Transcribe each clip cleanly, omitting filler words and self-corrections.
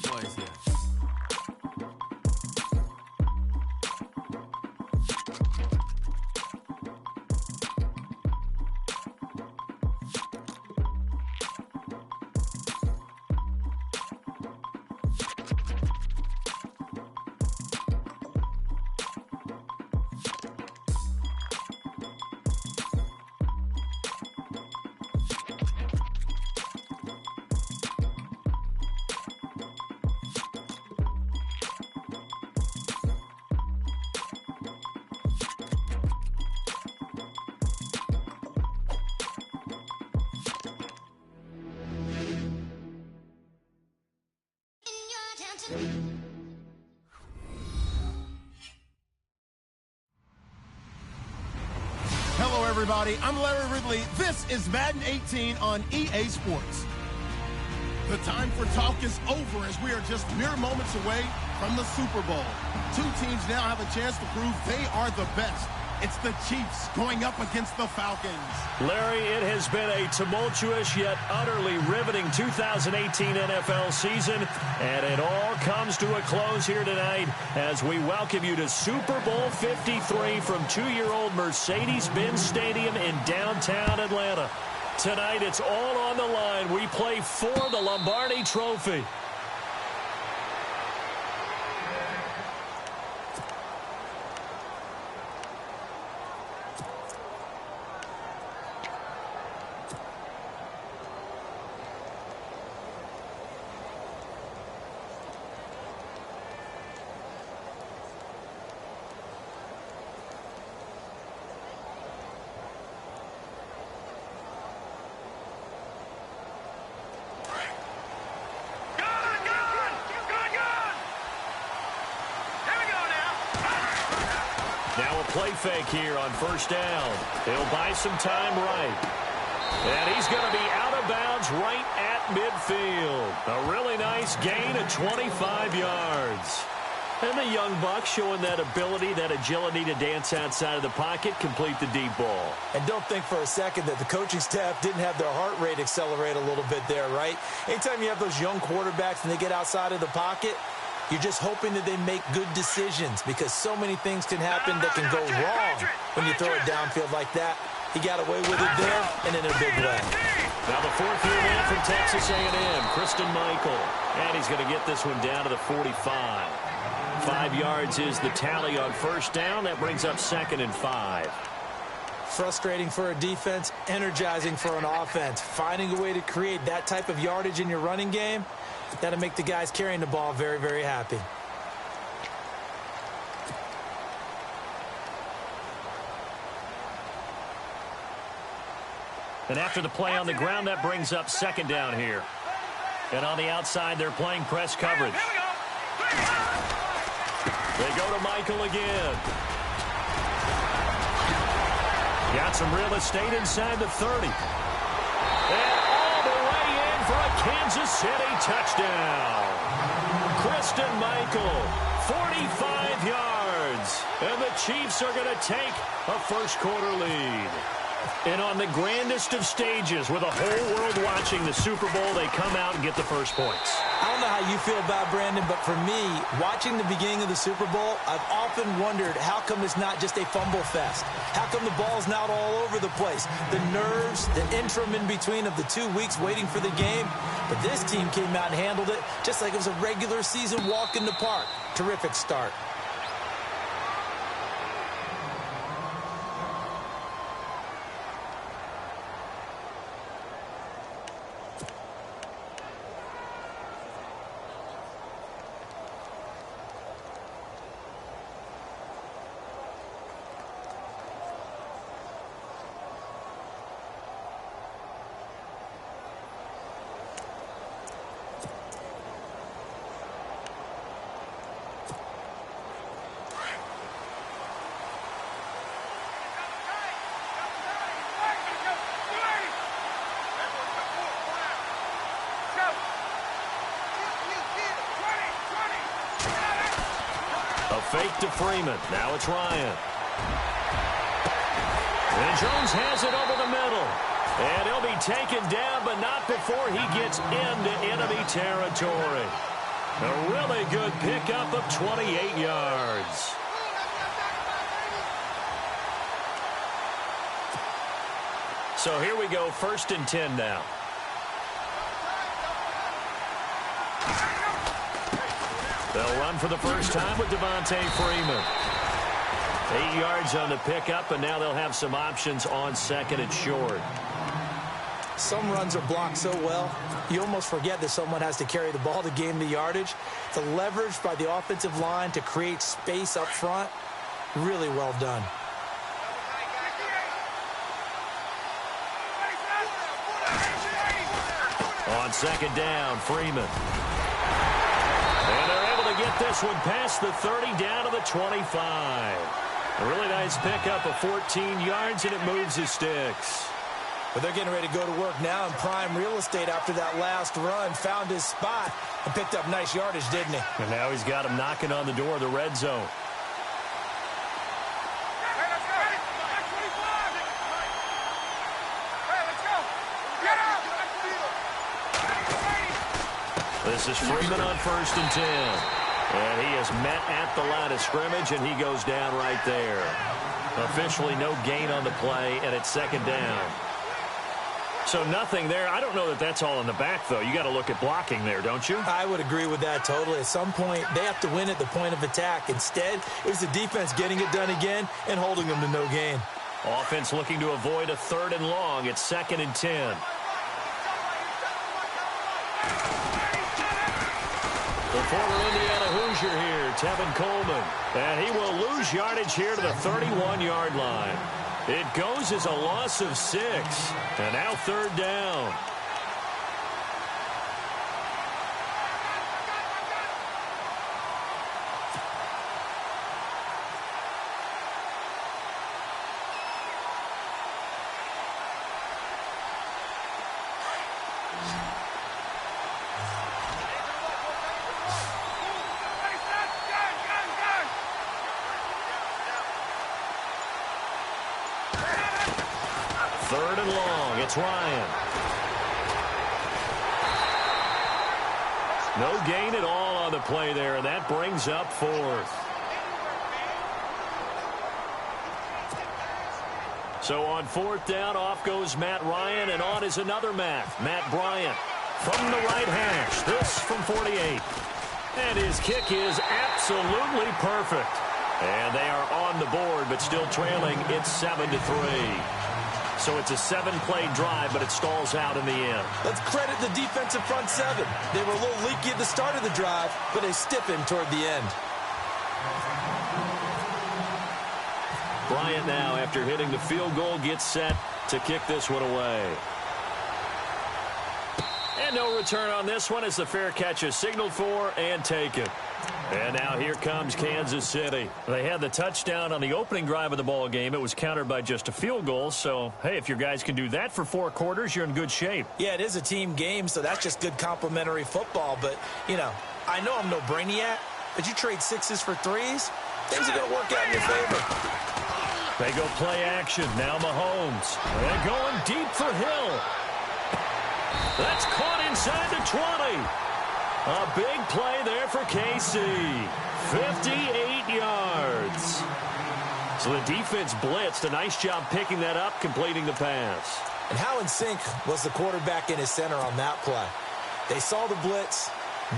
the plays here. Hello, everybody. I'm Larry Ridley. This is Madden 18 on EA Sports. The time for talk is over as we are just mere moments away from the Super Bowl. Two teams now have a chance to prove they are the best. It's the Chiefs going up against the Falcons. Larry, it has been a tumultuous yet utterly riveting 2018 NFL season, and it all comes to a close here tonight as we welcome you to Super Bowl 53 from two-year-old Mercedes-Benz Stadium in downtown Atlanta. Tonight, it's all on the line. We play for the Lombardi Trophy. Now a play fake here on first down. He'll buy some time right. And he's going to be out of bounds right at midfield. A really nice gain of 25 yards. And the young buck showing that ability, that agility to dance outside of the pocket, complete the deep ball. And don't think for a second that the coaching staff didn't have their heart rate accelerate a little bit there, right? Anytime you have those young quarterbacks and they get outside of the pocket, you're just hoping that they make good decisions because so many things can happen that can go wrong when you throw it downfield like that. He got away with it there and in a big way. Now the fourth-year man from Texas A&M, Christian Michael. And he's going to get this one down to the 45. 5 yards is the tally on first down. That brings up 2nd and 5. Frustrating for a defense, energizing for an offense. Finding a way to create that type of yardage in your running game, that'll make the guys carrying the ball very, very happy. And after the play on the ground, that brings up 2nd down here. And on the outside, they're playing press coverage. They go to Michael again. Got some real estate inside the 30. And all the way in for a Kansas City touchdown. Christian Michael, 45 yards. And the Chiefs are going to take a first-quarter lead. And on the grandest of stages, with the whole world watching the Super Bowl, they come out and get the first points. I don't know how you feel about Brandon, but for me, watching the beginning of the Super Bowl, I've often wondered how come it's not just a fumble fest? How come the ball's not all over the place? The nerves, the interim in between of the 2 weeks waiting for the game. But this team came out and handled it just like it was a regular season walk in the park. Terrific start. Fake to Freeman. Now it's Ryan. And Jones has it over the middle. And he'll be taken down, but not before he gets into enemy territory. A really good pickup of 28 yards. So here we go, 1st and 10 now. They'll run for the first time with Devontae Freeman. 8 yards on the pickup, and now they'll have some options on 2nd and short. Some runs are blocked so well, you almost forget that someone has to carry the ball to gain the yardage. The leverage by the offensive line to create space up front, really well done. On 2nd down, Freeman. And they're able to get this one past the 30 down to the 25. A really nice pickup of 14 yards, and it moves his sticks. But they're getting ready to go to work now in prime real estate after that last run. Found his spot and picked up nice yardage, didn't he? And now he's got him knocking on the door of the red zone. This is Freeman on 1st and 10. And he is met at the line of scrimmage, and he goes down right there. Officially no gain on the play, and it's 2nd down. So nothing there. I don't know that that's all in the back, though. You got to look at blocking there, don't you? I would agree with that totally. At some point, they have to win at the point of attack. Instead, it was the defense getting it done again and holding them to no gain. Offense looking to avoid a 3rd and long. It's 2nd and 10. The former Indiana Hoosier here, Tevin Coleman. And he will lose yardage here to the 31-yard line. It goes as a loss of 6. And now 3rd down. Third and long. It's Ryan. No gain at all on the play there, and that brings up 4th. So on 4th down, off goes Matt Ryan, and on is another Matt Bryant from the right hash. This from 48. And his kick is absolutely perfect. And they are on the board, but still trailing. It's 7-3. So it's a 7-play drive, but it stalls out in the end. Let's credit the defensive front 7. They were a little leaky at the start of the drive, but they stiffened toward the end. Bryant now, after hitting the field goal, gets set to kick this one away. And no return on this one as the fair catch is signaled for and taken. And now here comes Kansas City. They had the touchdown on the opening drive of the ball game. It was countered by just a field goal. So, hey, if your guys can do that for 4 quarters, you're in good shape. Yeah, it is a team game, so that's just good complimentary football. But, you know, I know I'm no brainiac, but you trade 6s for 3s, things are going to work out in your favor. They go play action. Now Mahomes. They're going deep for Hill. That's caught inside the 20. A big play there for KC. 58 yards. So the defense blitzed. A nice job picking that up, completing the pass. And how in sync was the quarterback and his center on that play? They saw the blitz,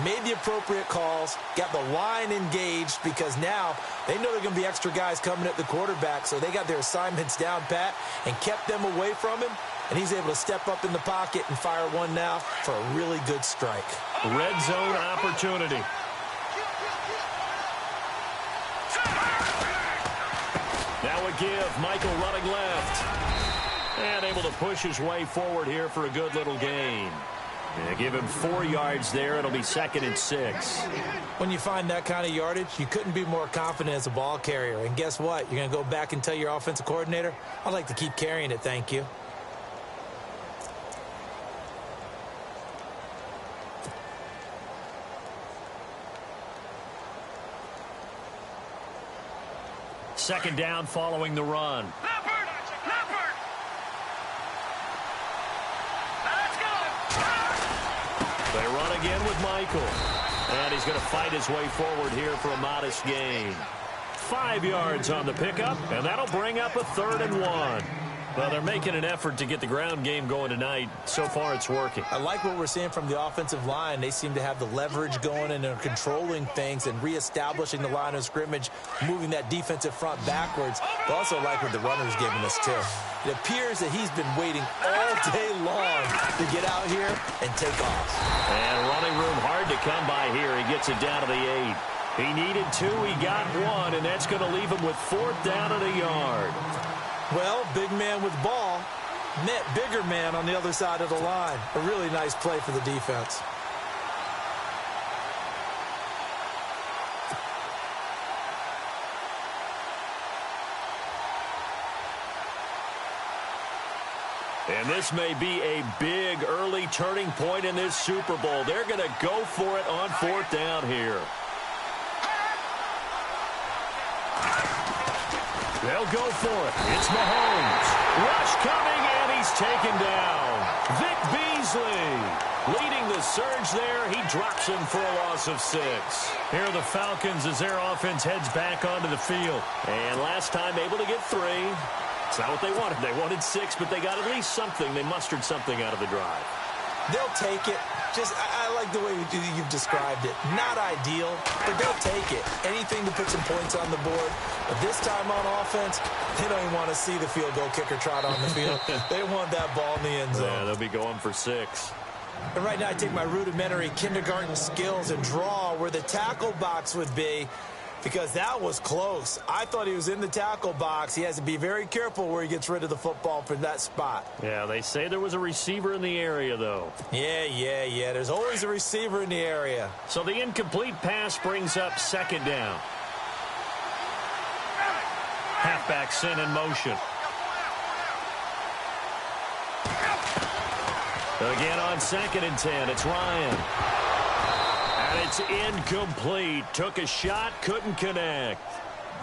made the appropriate calls, got the line engaged because now they know there are going to be extra guys coming at the quarterback, so they got their assignments down pat and kept them away from him, and he's able to step up in the pocket and fire one now for a really good strike. Red zone opportunity. Now a give. Michael running left. And able to push his way forward here for a good little gain. Yeah, give him 4 yards there. It'll be 2nd and 6. When you find that kind of yardage, you couldn't be more confident as a ball carrier. And guess what? You're going to go back and tell your offensive coordinator, I'd like to keep carrying it, thank you. Second down following the run. They run again with Michael. And he's going to fight his way forward here for a modest gain. 5 yards on the pickup, and that'll bring up a 3rd and 1. Well, they're making an effort to get the ground game going tonight. So far, it's working. I like what we're seeing from the offensive line. They seem to have the leverage going and are controlling things and reestablishing the line of scrimmage, moving that defensive front backwards. But also like what the runner's giving us, too. It appears that he's been waiting all day long to get out here and take off. And running room hard to come by here. He gets it down to the 8. He needed 2. He got 1, and that's going to leave him with 4th down and a yard. Well, big man with ball met bigger man on the other side of the line. A really nice play for the defense. And this may be a big early turning point in this Super Bowl. They're going to go for it on 4th down here. They'll go for it. It's Mahomes. Rush coming, and he's taken down. Vic Beasley leading the surge there. He drops him for a loss of 6. Here are the Falcons as their offense heads back onto the field. And last time able to get 3. It's not what they wanted. They wanted 6, but they got at least something. They mustered something out of the drive. They'll take it. I like the way you've described it. Not ideal, but they'll take it. Anything to put some points on the board. But this time on offense, they don't even want to see the field goal kicker trot on the field. They want that ball in the end zone. Yeah, they'll be going for 6. And right now I take my rudimentary kindergarten skills and draw where the tackle box would be, because that was close. I thought he was in the tackle box. He has to be very careful where he gets rid of the football from that spot. Yeah, they say there was a receiver in the area, though. Yeah. There's always a receiver in the area. So the incomplete pass brings up 2nd down. Halfback sent in motion. Again on 2nd and 10, it's Ryan. And it's incomplete. Took a shot, couldn't connect.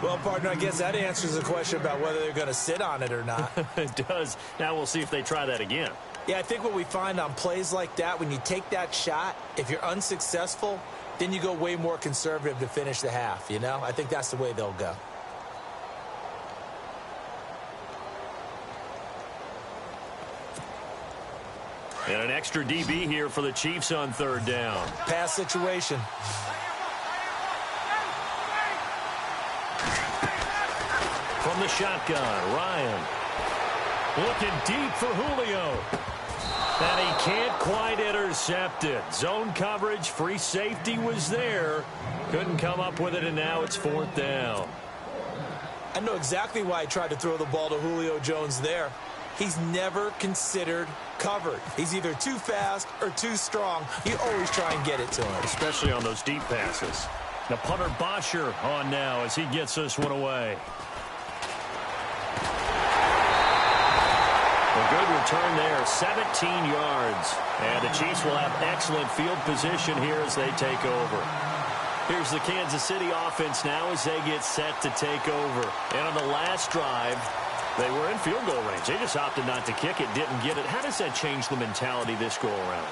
Well, partner, I guess that answers the question about whether they're going to sit on it or not. It does. Now we'll see if they try that again. Yeah, I think what we find on plays like that, when you take that shot, if you're unsuccessful, then you go way more conservative to finish the half, you know? I think that's the way they'll go. And an extra DB here for the Chiefs on 3rd down. Pass situation. From the shotgun, Ryan. Looking deep for Julio. And he can't quite intercept it. Zone coverage, free safety was there. Couldn't come up with it, and now it's 4th down. I know exactly why I tried to throw the ball to Julio Jones there. He's never considered covered. He's either too fast or too strong. You always try and get it to him. Especially on those deep passes. The punter Bosher on now as he gets this one away. A good return there, 17 yards. And the Chiefs will have excellent field position here as they take over. Here's the Kansas City offense now as they get set to take over. And on the last drive, they were in field goal range. They just opted not to kick it, didn't get it. How does that change the mentality this go around?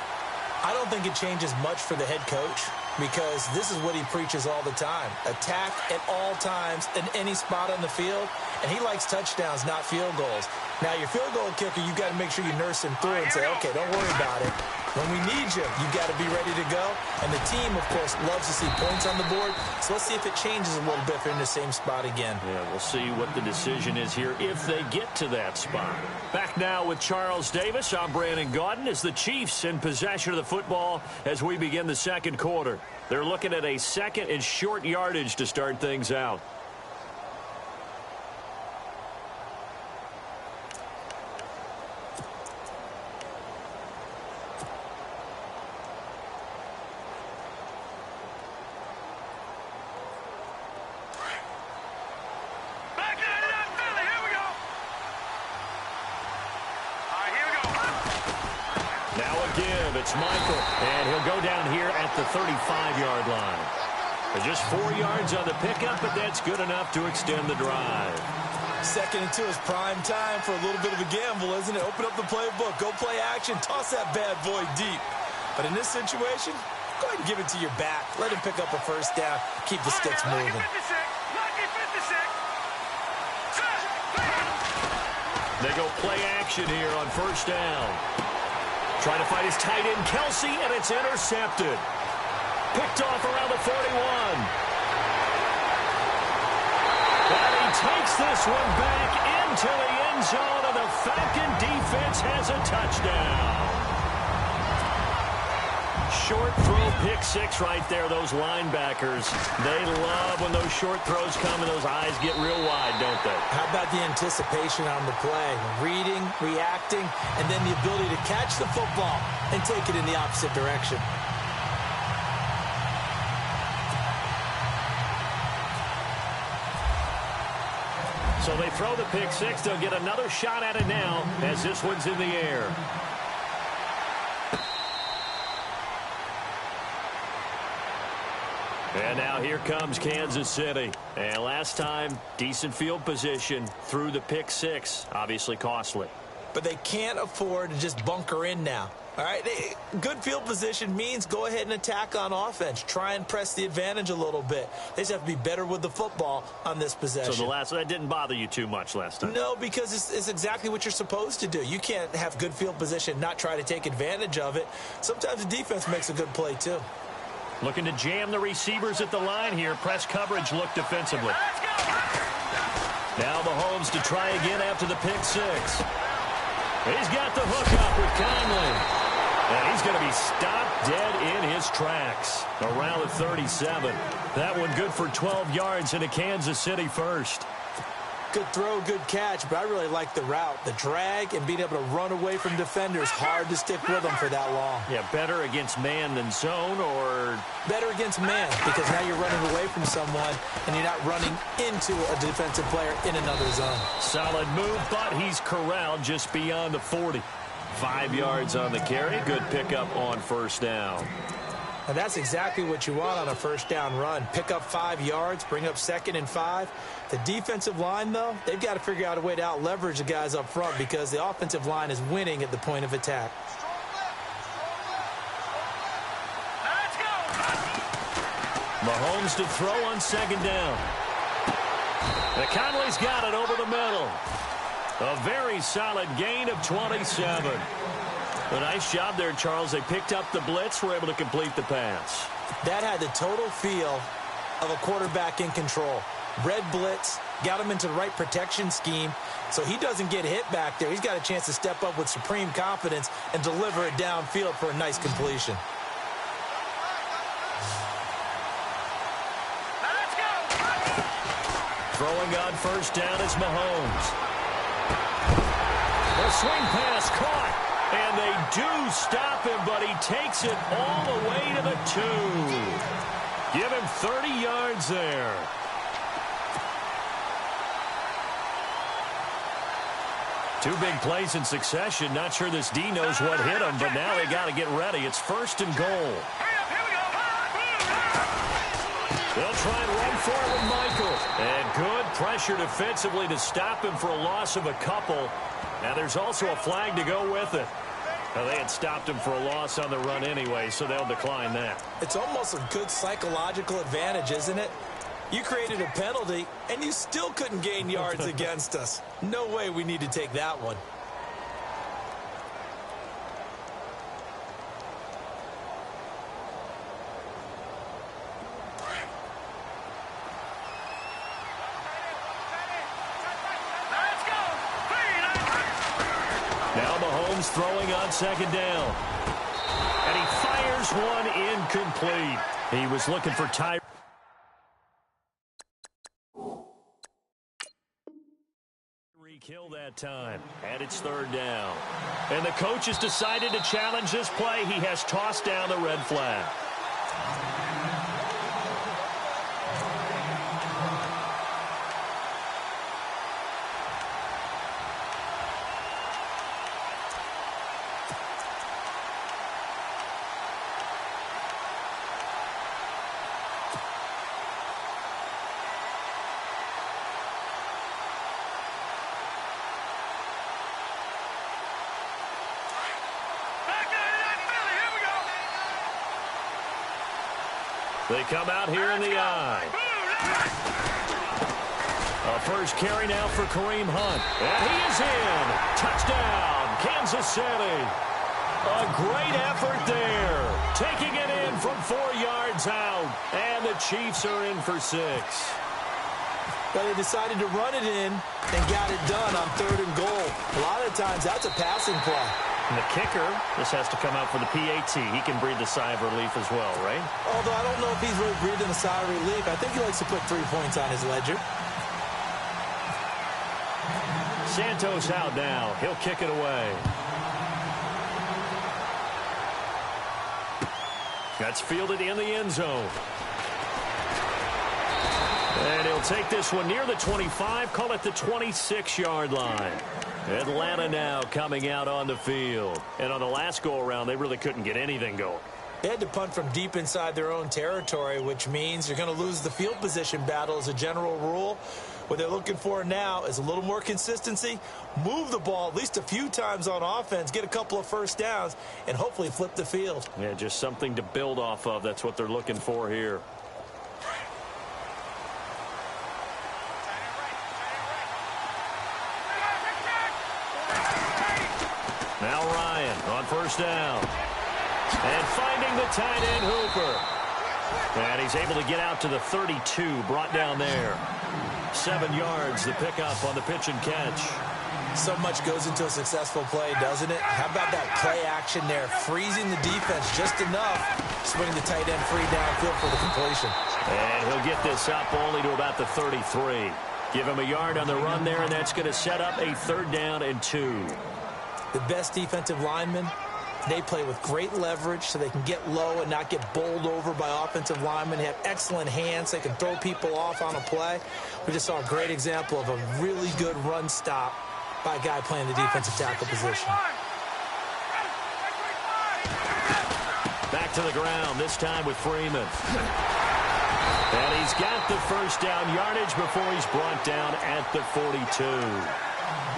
I don't think it changes much for the head coach, because this is what he preaches all the time. Attack at all times in any spot on the field, and he likes touchdowns, not field goals. Now, your field goal kicker, you've got to make sure you nurse him through and say, okay, don't worry about it. When we need you, you've got to be ready to go. And the team, of course, loves to see points on the board. So let's see if it changes a little bit if they're in the same spot again. Yeah, we'll see what the decision is here if they get to that spot. Back now with Charles Davis. I'm Brandon Gaudin as the Chiefs in possession of the football as we begin the 2nd quarter. They're looking at a 2nd and short yardage to start things out. It's Michael, and he'll go down here at the 35-yard line. Just 4 yards on the pickup, but that's good enough to extend the drive. 2nd and 2 is prime time for a little bit of a gamble, isn't it? Open up the playbook, go play action, toss that bad boy deep. But in this situation, Go ahead and give it to your back. Let him pick up a first down. Keep the sticks moving. They go play action here on first down. Trying to find his tight end, Kelsey, and it's intercepted. Picked off around the 41. And he takes this one back into the end zone, and the Falcon defense has a touchdown. Short throw, pick six right there. Those linebackers, they love when those short throws come and those eyes get real wide, don't they? How about the anticipation on the play? Reading, reacting, and then the ability to catch the football and take it in the opposite direction. So they throw the pick six. They'll get another shot at it now as this one's in the air. And now here comes Kansas City. And last time, decent field position through the pick six. Obviously costly. But they can't afford to just bunker in now. All right, good field position means go ahead and attack on offense. Try and press the advantage a little bit. They just have to be better with the football on this possession. So that didn't bother you too much last time? No, because it's exactly what you're supposed to do. You can't have good field position, not try to take advantage of it. Sometimes the defense makes a good play too. Looking to jam the receivers at the line here. Press coverage look defensively. Now Mahomes to try again after the pick six. He's got the hook up with Conley. And he's going to be stopped dead in his tracks around the 37. That one good for 12 yards into Kansas City first. Good throw, good catch, but I really like the route. The drag and being able to run away from defenders, hard to stick with them for that long. Yeah, better against man than zone, or? Better against man, because now you're running away from someone and you're not running into a defensive player in another zone. Solid move, but he's corralled just beyond the 40. 5 yards on the carry. Good pickup on first down. And that's exactly what you want on a first down run. Pick up 5 yards, bring up 2nd and 5. The defensive line, though, they've got to figure out a way to out-leverage the guys up front because the offensive line is winning at the point of attack. Mahomes to throw on 2nd down. And Conley's got it over the middle. A very solid gain of 27. A nice job there, Charles. They picked up the blitz, were able to complete the pass. That had the total feel of a quarterback in control. Red blitz, got him into the right protection scheme, so he doesn't get hit back there. He's got a chance to step up with supreme confidence and deliver it downfield for a nice completion. Throwing on first down is Mahomes. The swing pass caught. And they do stop him, but he takes it all the way to the 2. Give him 30 yards there. Two big plays in succession. Not sure this D knows what hit him, but now they got to get ready. It's 1st and goal. They'll try and run for it with Michael. And good pressure defensively to stop him for a loss of a couple. Now there's also a flag to go with it. Well, they had stopped him for a loss on the run anyway, so they'll decline that. It's almost a good psychological advantage, isn't it? You created a penalty, and you still couldn't gain yards against us. No way we need to take that one. Now Mahomes throwing on 2nd down. And he fires one incomplete. He was looking for Ty. Kill that time. And it's 3rd down. And the coach has decided to challenge this play. He has tossed down the red flag. They come out here in the eye. A first carry now for Kareem Hunt. And he is in. Touchdown, Kansas City. A great effort there. Taking it in from 4 yards out. And the Chiefs are in for 6. But they decided to run it in and got it done on 3rd and goal. A lot of times that's a passing play. And the kicker, this has to come out for the PAT. He can breathe a sigh of relief as well, right? Although I don't know if he's really breathing a sigh of relief. I think he likes to put 3 points on his ledger. Santos out now. He'll kick it away. That's fielded in the end zone. And he'll take this one near the 25, call it the 26-yard line. Atlanta now coming out on the field. And on the last go-around, they really couldn't get anything going. They had to punt from deep inside their own territory, which means you're going to lose the field position battle as a general rule. What they're looking for now is a little more consistency, move the ball at least a few times on offense, get a couple of first downs, and hopefully flip the field. Yeah, just something to build off of. That's what they're looking for here. Now Ryan on first down. And finding the tight end Hooper. And he's able to get out to the 32, brought down there. 7 yards, the pickup on the pitch and catch. So much goes into a successful play, doesn't it? How about that play action there? Freezing the defense just enough, swinging the tight end free downfield for the completion. And he'll get this up only to about the 33. Give him a yard on the run there, and that's going to set up a 3rd down and 2. The best defensive linemen, they play with great leverage so they can get low and not get bowled over by offensive linemen. They have excellent hands. They can throw people off on a play. We just saw a great example of a really good run stop by a guy playing the defensive tackle position. Back to the ground, this time with Freeman. And he's got the first down yardage before he's brought down at the 42.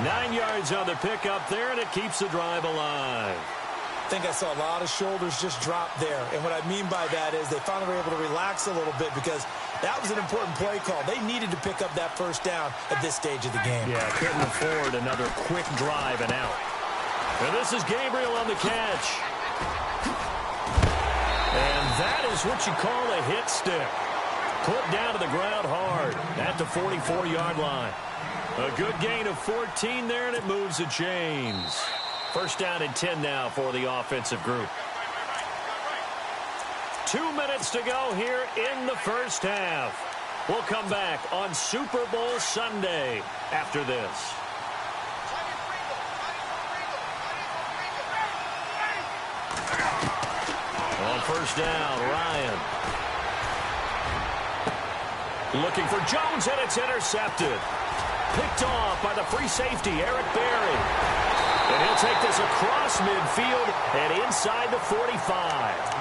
9 yards on the pickup there, and it keeps the drive alive. I think I saw a lot of shoulders just drop there. And what I mean by that is they finally were able to relax a little bit because that was an important play call. They needed to pick up that first down at this stage of the game. Yeah, couldn't afford another quick drive and out. And this is Gabriel on the catch. And that is what you call a hit stick. Put down to the ground hard at the 44-yard line. A good gain of 14 there, and it moves the chains. First down and 10 now for the offensive group. 2 minutes to go here in the first half. We'll come back on Super Bowl Sunday after this. On first down, Ryan. Looking for Jones, and it's intercepted. Picked off by the free safety, Eric Berry. And he'll take this across midfield and inside the 45.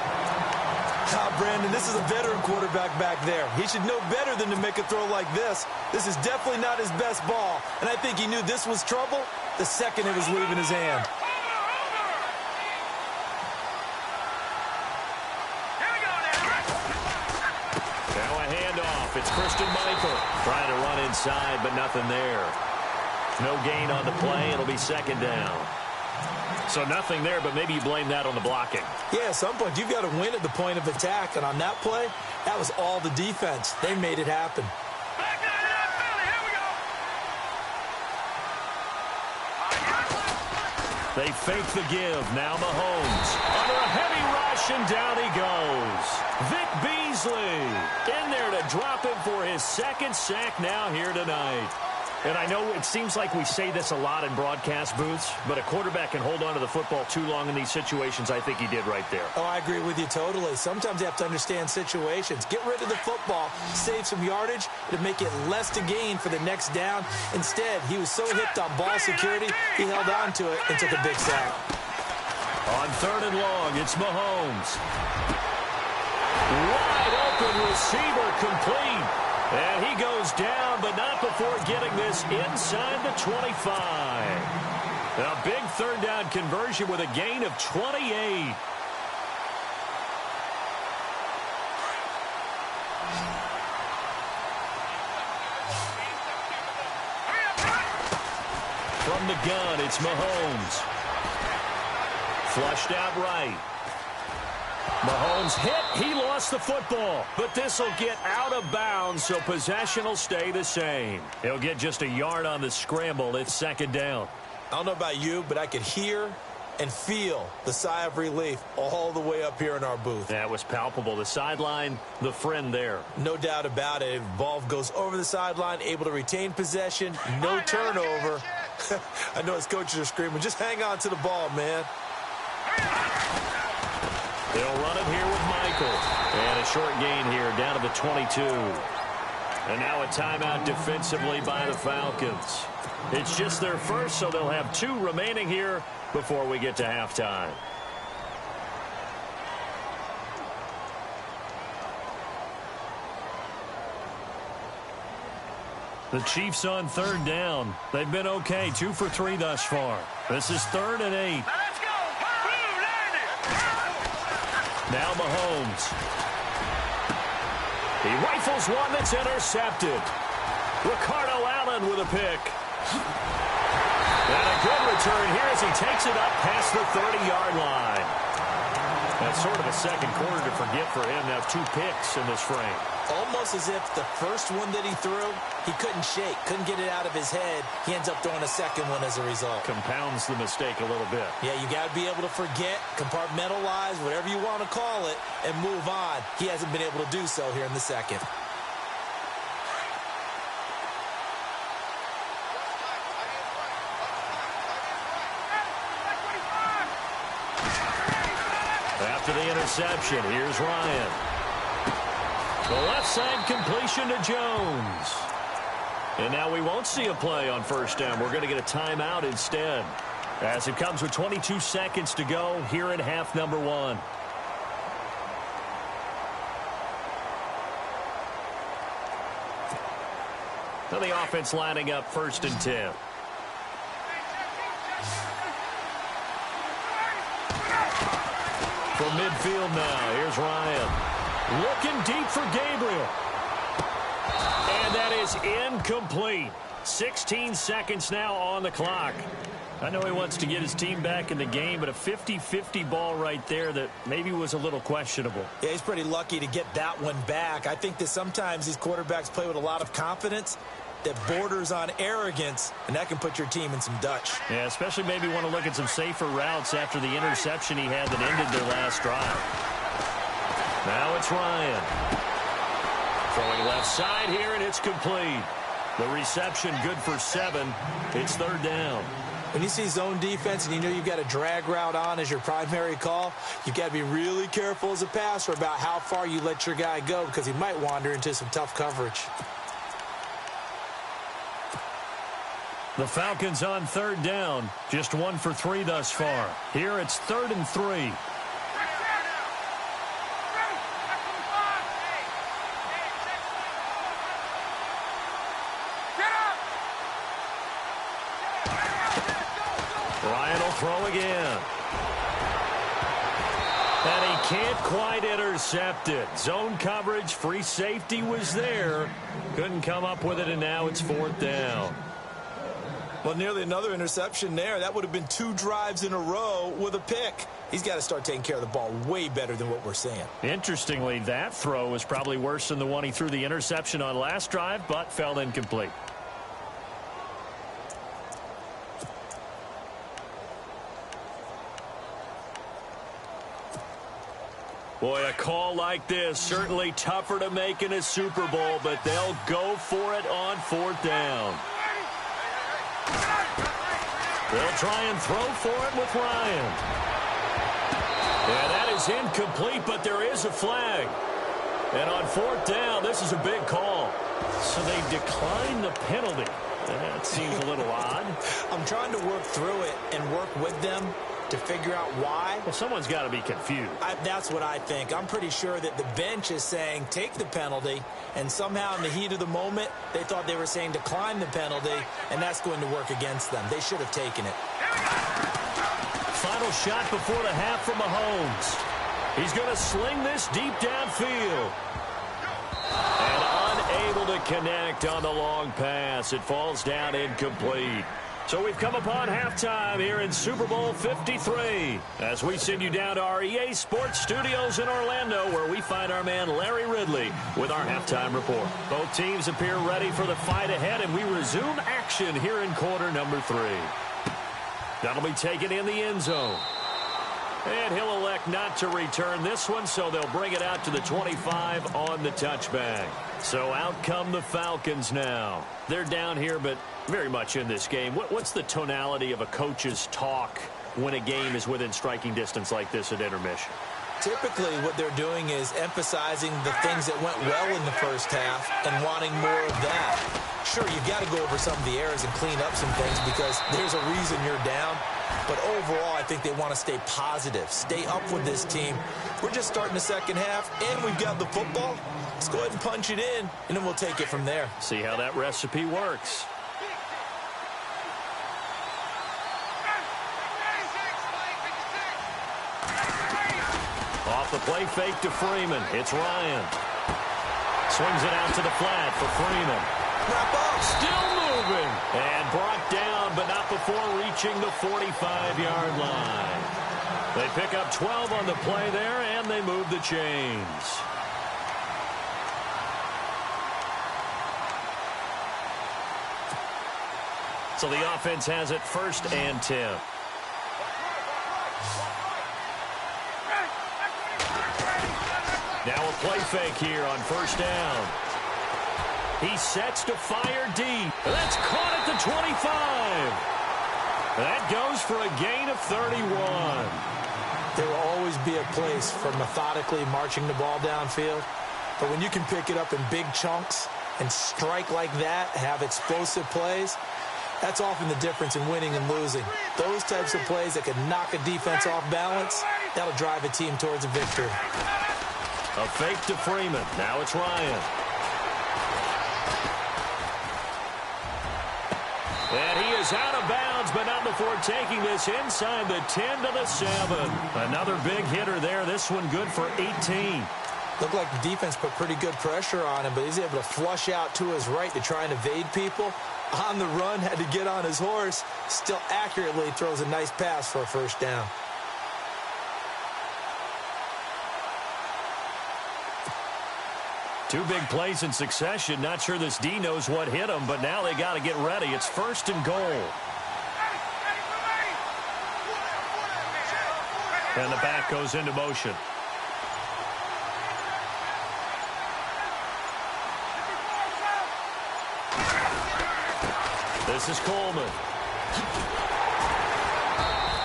Brandon, this is a veteran quarterback back there. He should know better than to make a throw like this. This is definitely not his best ball. And I think he knew this was trouble the second it was leaving his hand. Now a handoff. It's Christian Michael trying to run inside, but nothing there. No gain on the play. It'll be 2nd down. So nothing there, but maybe you blame that on the blocking. Yeah, at some point, you've got to win at the point of attack. And on that play, that was all the defense. They made it happen. They fake the give. Now Mahomes under a heavy rush, and down he goes. Vic Beasley in there to drop him for his 2nd sack now here tonight. And I know it seems like we say this a lot in broadcast booths, but a quarterback can hold on to the football too long in these situations. I think he did right there. Oh, I agree with you totally. Sometimes you have to understand situations. Get rid of the football, save some yardage to make it less to gain for the next down. Instead, he was so hipped on ball security, he held on to it and took a big sack. On 3rd and long, it's Mahomes. Wide open receiver, complete. And he goes down, but not before getting this inside the 25. A big 3rd down conversion with a gain of 28. From the gun, it's Mahomes. Flushed out right. Mahomes hit. He lost the football. But this will get out of bounds, so possession will stay the same. He'll get just a yard on the scramble. It's second down. I don't know about you, but I could hear and feel the sigh of relief all the way up here in our booth. That was palpable. The sideline, the friend there. No doubt about it. Ball goes over the sideline, able to retain possession, no turnover. I know his coaches are screaming, just hang on to the ball, man. They'll run it here with Michael. And a short gain here down to the 22. And now a timeout defensively by the Falcons. It's just their first, so they'll have 2 remaining here before we get to halftime. The Chiefs on third down. They've been okay, 2 for 3 thus far. This is 3rd and 8. Let's go. Now Mahomes. He rifles one that's intercepted. Ricardo Allen with a pick. And a good return here as he takes it up past the 30-yard line. That's sort of a second quarter to forget for him. Now 2 picks in this frame. Almost as if the first one that he threw, he couldn't shake, couldn't get it out of his head. He ends up throwing a second one as a result. Compounds the mistake a little bit. Yeah, you got to be able to forget, compartmentalize, whatever you want to call it, and move on. He hasn't been able to do so here in the second. After the interception, here's Ryan. The left side completion to Jones. And now we won't see a play on first down. We're going to get a timeout instead, as it comes with 22 seconds to go here in half number 1. So the offense lining up 1st and 10. From midfield now, here's Ryan. Looking deep for Gabriel. And that is incomplete. 16 seconds now on the clock. I know he wants to get his team back in the game, but a 50-50 ball right there that maybe was a little questionable. Yeah, he's pretty lucky to get that one back. I think that sometimes these quarterbacks play with a lot of confidence that borders on arrogance, and that can put your team in some Dutch. Yeah, especially maybe want to look at some safer routes after the interception he had that ended their last drive. Now it's Ryan. Throwing left side here, and it's complete. The reception good for 7. It's 3rd down. When you see zone defense and you know you've got a drag route on as your primary call, you've got to be really careful as a passer about how far you let your guy go, because he might wander into some tough coverage. The Falcons on 3rd down. Just 1 for 3 thus far. Here it's 3rd and 3. Ryan will throw again. And he can't quite intercept it. Zone coverage, free safety was there. Couldn't come up with it, and now it's 4th down. Well, nearly another interception there. That would have been 2 drives in a row with a pick. He's got to start taking care of the ball way better than what we're seeing. Interestingly, that throw was probably worse than the one he threw the interception on last drive, but fell incomplete. Boy, a call like this, certainly tougher to make in a Super Bowl, but they'll go for it on 4th down. They'll try and throw for it with Ryan. Yeah, that is incomplete, but there is a flag. And on 4th down, this is a big call. So they decline the penalty. That seems a little odd. I'm trying to work through it and work with them to figure out why. Well, someone's got to be confused. That's what I think. I'm pretty sure that the bench is saying take the penalty, and somehow in the heat of the moment, they thought they were saying decline the penalty, and that's going to work against them. They should have taken it. Final shot before the half from Mahomes. He's going to sling this deep downfield. And unable to connect on the long pass. It falls down incomplete. So we've come upon halftime here in Super Bowl 53 as we send you down to our EA Sports Studios in Orlando, where we find our man Larry Ridley with our halftime report. Both teams appear ready for the fight ahead, and we resume action here in quarter number 3. That'll be taken in the end zone. And he'll elect not to return this one, so they'll bring it out to the 25 on the touchback. So out come the Falcons now. They're down here, but very much in this game. What's the tonality of a coach's talk when a game is within striking distance like this at intermission? Typically, what they're doing is emphasizing the things that went well in the first half and wanting more of that. Sure, you've got to go over some of the errors and clean up some things because there's a reason you're down. But overall, I think they want to stay positive, stay up with this team. We're just starting the second half, and we've got the football. Let's go ahead and punch it in, and then we'll take it from there. See how that recipe works. Off the play fake to Freeman. It's Ryan. Swings it out to the flat for Freeman. Wrap up. Still moving. And brought down, but not before reaching the 45-yard line. They pick up 12 on the play there, and they move the chains. So the offense has it 1st and 10. Now a play fake here on 1st down. He sets to fire deep. That's caught at the 25. That goes for a gain of 31. There will always be a place for methodically marching the ball downfield. But when you can pick it up in big chunks and strike like that, have explosive plays, that's often the difference in winning and losing. Those types of plays that can knock a defense off balance, that'll drive a team towards a victory. A fake to Freeman. Now it's Ryan. And he is out of bounds, but not before taking this inside the 10 to the 7. Another big hitter there. This one good for 18. Looked like the defense put pretty good pressure on him, but he's able to flush out to his right to try and evade people. On the run, had to get on his horse. Still accurately throws a nice pass for a 1st down. Two big plays in succession. Not sure this D knows what hit him, but now they got to get ready. It's 1st and goal. And the back goes into motion. This is Coleman.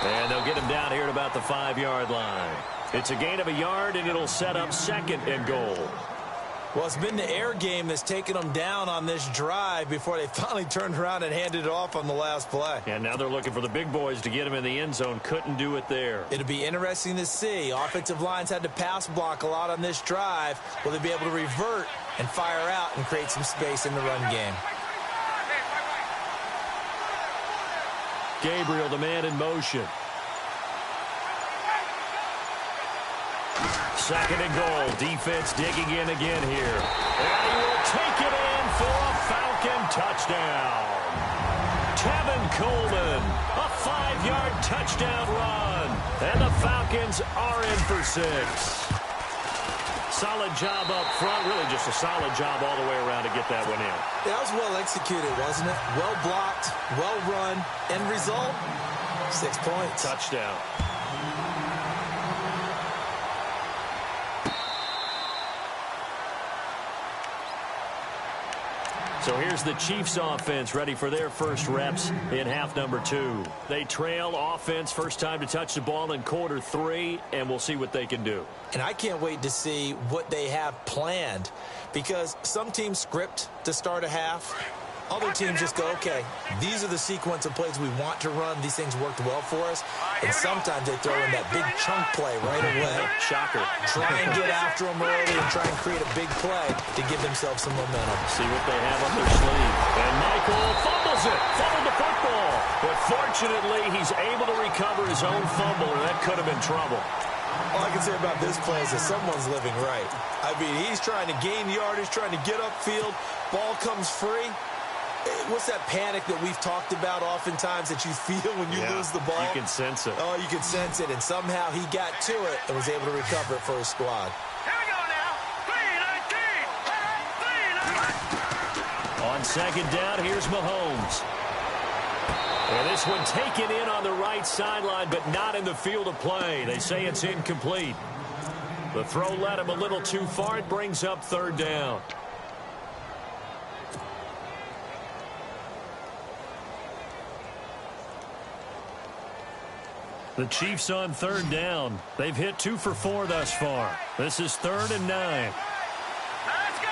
And they'll get him down here at about the 5-yard line. It's a gain of a yard, and it'll set up 2nd and goal. Well, it's been the air game that's taken them down on this drive before they finally turned around and handed it off on the last play. And now they're looking for the big boys to get him in the end zone. Couldn't do it there. It'll be interesting to see. Offensive lines had to pass block a lot on this drive. Will they be able to revert and fire out and create some space in the run game? Gabriel, the man in motion. 2nd and goal. Defense digging in again here. And he will take it in for a Falcon touchdown. Tevin Coleman, a 5-yard touchdown run. And the Falcons are in for 6. Solid job up front. Really just a solid job all the way around to get that one in. Yeah, that was well executed, wasn't it? Well blocked, well run. End result, 6 points. Touchdown. So here's the Chiefs offense ready for their first reps in half number 2. They trail offense, first time to touch the ball in quarter 3, and we'll see what they can do. And I can't wait to see what they have planned, because some teams script to start a half. Other teams just go, okay, these are the sequence of plays we want to run. These things worked well for us. And sometimes they throw in that big chunk play right away. Shocker. Try and get after them early and try and create a big play to give themselves some momentum. See what they have up their sleeve. And Michael fumbles it. Fumbled the football. But fortunately, he's able to recover his own fumble, and that could have been trouble. All I can say about this play is that someone's living right. I mean, he's trying to gain yardage, trying to get upfield. Ball comes free. What's that panic that we've talked about oftentimes that you feel when you lose the ball? You can sense it. Oh, you can sense it, and somehow he got to it and was able to recover it for his squad. Here we go now. 3-19. On second down, here's Mahomes. And this one taken in on the right sideline, but not in the field of play. They say it's incomplete. The throw led him a little too far. It brings up third down. The Chiefs on third down. They've hit 2 for 4 thus far. This is 3rd and 9. Let's go.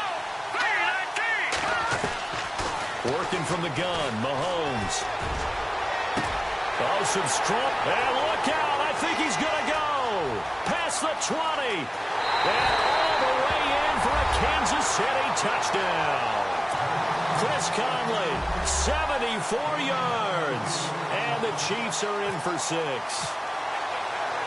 3-19. Working from the gun, Mahomes. Oh, some strong. And look out. I think he's going to go. Past the 20. And all the way in for a Kansas City touchdown. Chris Conley, 74 yards. And the Chiefs are in for 6.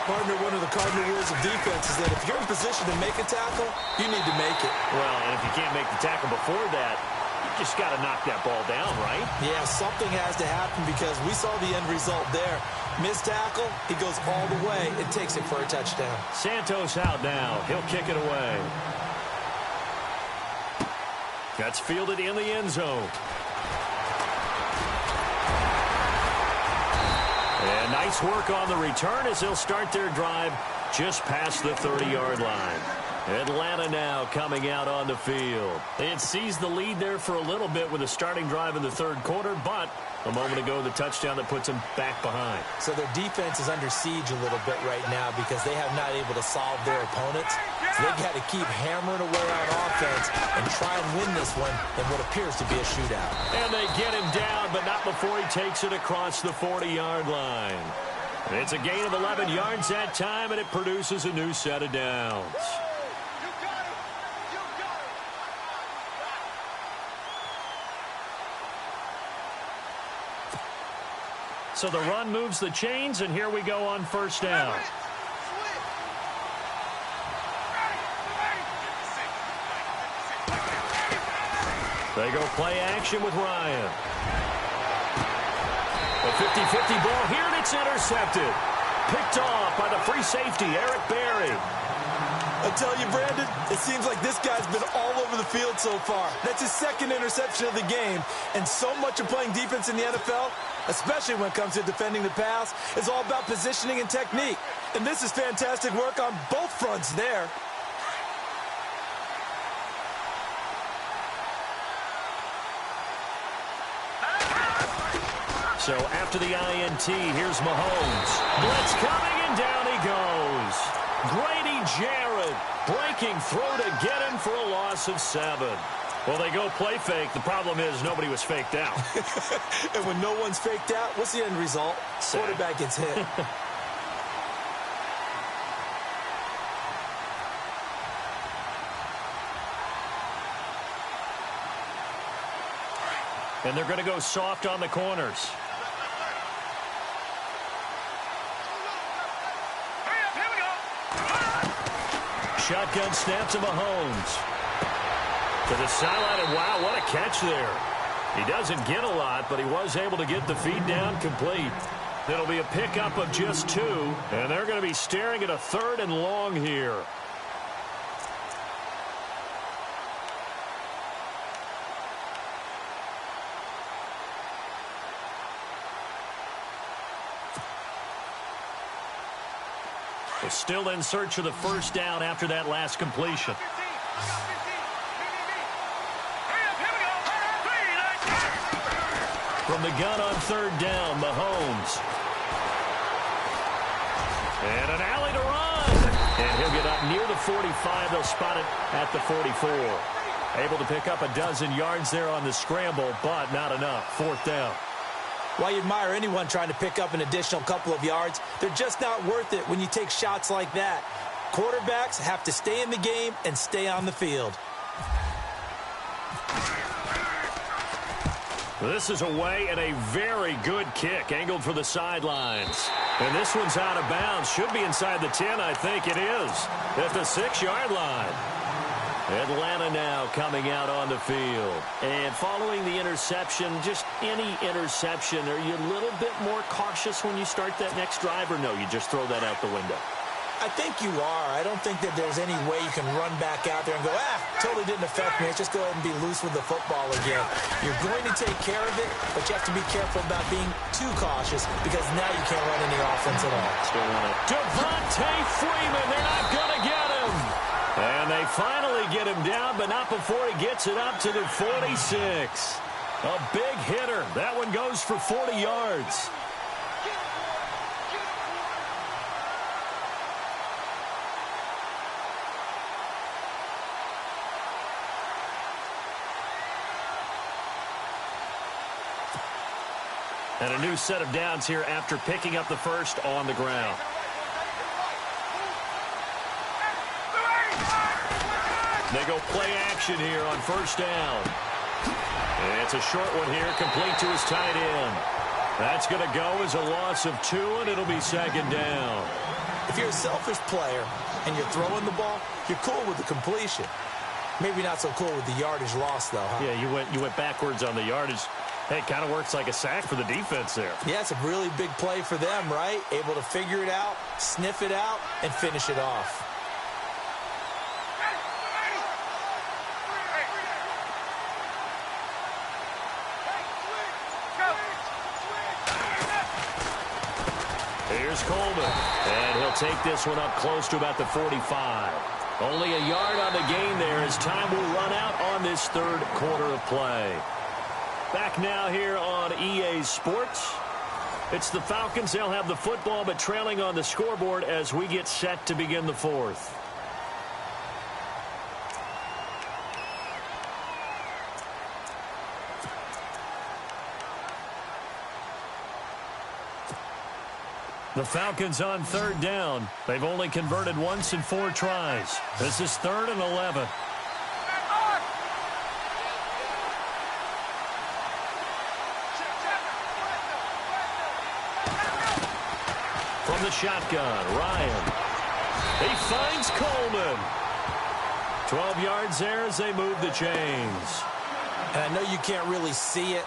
Partner, one of the cardinal rules of defense is that if you're in position to make a tackle, you need to make it. Well, and if you can't make the tackle before that, you just got to knock that ball down, right? Yeah, something has to happen because we saw the end result there. Missed tackle, he goes all the way and takes it for a touchdown. Santos out now. He'll kick it away. That's fielded in the end zone. And nice work on the return as they'll start their drive just past the 30-yard line. Atlanta now coming out on the field. They had seized the lead there for a little bit with a starting drive in the third quarter, but a moment ago the touchdown that puts them back behind. So their defense is under siege a little bit right now because they have not able to solve their opponents. So they've got to keep hammering away on offense and try and win this one in what appears to be a shootout. And they get him down, but not before he takes it across the 40-yard line. It's a gain of 11 yards that time, and it produces a new set of downs. So the run moves the chains, and here we go on first down. They go play action with Ryan. A 50-50 ball here, and it's intercepted. Picked off by the free safety, Eric Berry. I tell you, Brandon, it seems like this guy's been all over the field so far. That's his second interception of the game. And so much of playing defense in the NFL, especially when it comes to defending the pass, is all about positioning and technique. And this is fantastic work on both fronts there. So after the INT, here's Mahomes. Blitz coming, and down he goes. Grady Jarrett breaking through to get him for a loss of 7. Well, they go play fake. The problem is nobody was faked out. And when no one's faked out, what's the end result? Quarterback gets hit. And they're going to go soft on the corners. Shotgun snap to Mahomes. To the sideline, and wow, what a catch there. He doesn't get a lot, but he was able to get the feed down complete. It'll be a pickup of just 2, and they're going to be staring at a 3rd and long here. They're still in search of the first down after that last completion. From the gun on 3rd down, Mahomes. And an alley to run. And he'll get up near the 45. They'll spot it at the 44. Able to pick up a dozen yards there on the scramble, but not enough. 4th down. While you admire anyone trying to pick up an additional couple of yards, they're just not worth it when you take shots like that. Quarterbacks have to stay in the game and stay on the field. This is away and a very good kick, angled for the sidelines. And this one's out of bounds. Should be inside the 10, I think it is. At the 6-yard line. Atlanta now coming out on the field. And following the interception, just any interception, are you a little bit more cautious when you start that next drive, or no, you just throw that out the window? I think you are. I don't think that there's any way you can run back out there and go, totally didn't affect me. Let's just go ahead and be loose with the football again. You're going to take care of it, but you have to be careful about being too cautious because now you can't run any offense at all. Still want it. Devontae Freeman, they're not going to get him. And they finally get him down, but not before he gets it up to the 46. A big hitter. That one goes for 40 yards. And a new set of downs here after picking up the first on the ground. They go play action here on first down. And it's a short one here, complete to his tight end. That's going to go as a loss of 2, and it'll be second down. If you're a selfish player and you're throwing the ball, you're cool with the completion. Maybe not so cool with the yardage loss, though, huh? Yeah, you went backwards on the yardage. Hey, it kind of works like a sack for the defense there. Yeah, it's a really big play for them, right? Able to figure it out, sniff it out, and finish it off. Here's Coleman, and he'll take this one up close to about the 45. Only a yard on the gain there as time will run out on this third quarter of play. Back now here on EA Sports. It's the Falcons. They'll have the football, but trailing on the scoreboard as we get set to begin the fourth. The Falcons on third down. They've only converted once in 4 tries. This is 3rd and 11. From the shotgun, Ryan. He finds Coleman. 12 yards there as they move the chains. And I know you can't really see it,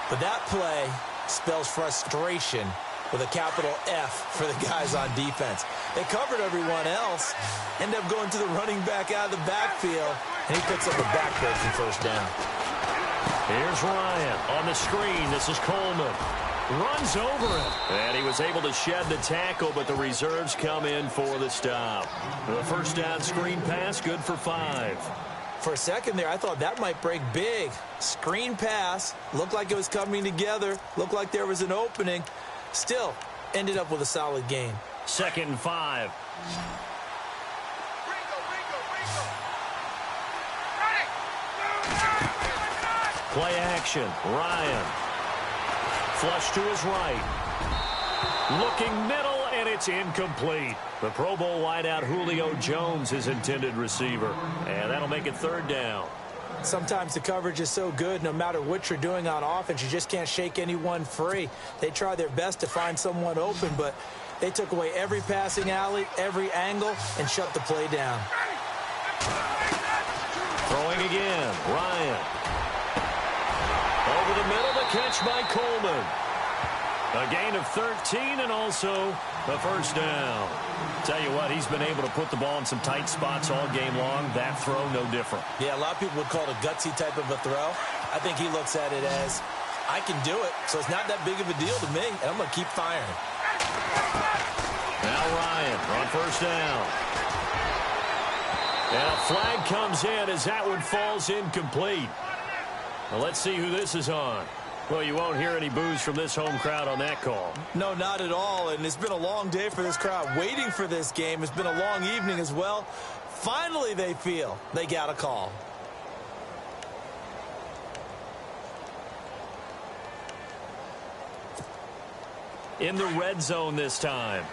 but that play spells frustration with a capital F for the guys on defense. They covered everyone else, end up going to the running back out of the backfield, and he picks up a backbreaking first down. Here's Ryan on the screen. This is Coleman. Runs over him. And he was able to shed the tackle, but the reserves come in for the stop. The first down screen pass, good for 5. For a second there, I thought that might break big. Screen pass, looked like it was coming together, looked like there was an opening. Still, ended up with a solid game. 2nd and 5. Play action. Ryan. Flush to his right. Looking middle, and it's incomplete. The Pro Bowl wideout Julio Jones is intended receiver. And that'll make it 3rd down. Sometimes the coverage is so good, no matter what you're doing on offense, you just can't shake anyone free. They try their best to find someone open, but they took away every passing alley, every angle, and shut the play down. Throwing again, Ryan. Over the middle, the catch by Coleman. A gain of 13 and also the first down. Tell you what, he's been able to put the ball in some tight spots all game long. That throw, no different. Yeah, a lot of people would call it a gutsy type of a throw. I think he looks at it as, I can do it, so it's not that big of a deal to me, and I'm going to keep firing. Now Ryan on first down. And a flag comes in as that one falls incomplete. Well, let's see who this is on. Well, you won't hear any boos from this home crowd on that call. No, not at all, and it's been a long day for this crowd waiting for this game. It's been a long evening as well. Finally, they feel they got a call. In the red zone this time.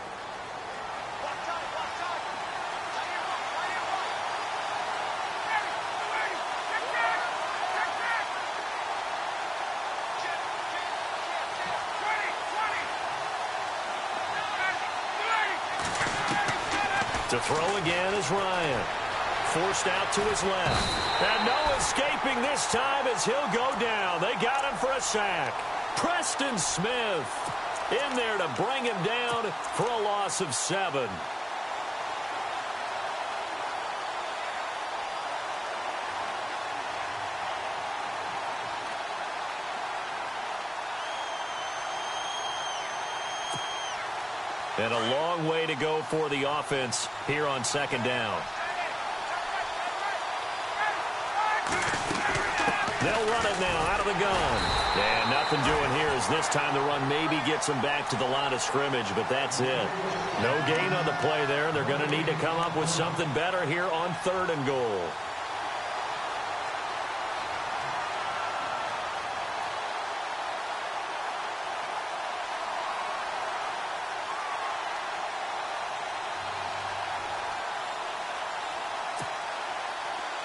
To throw again is Ryan. forced out to his left. And no escaping this time as he'll go down. They got him for a sack. Preston Smith in there to bring him down for a loss of 7. And a long way to go for the offense here on 2nd down. They'll run it now out of the gun. And nothing doing here as this time the run maybe gets them back to the line of scrimmage, but that's it. No gain on the play there. They're going to need to come up with something better here on 3rd and goal.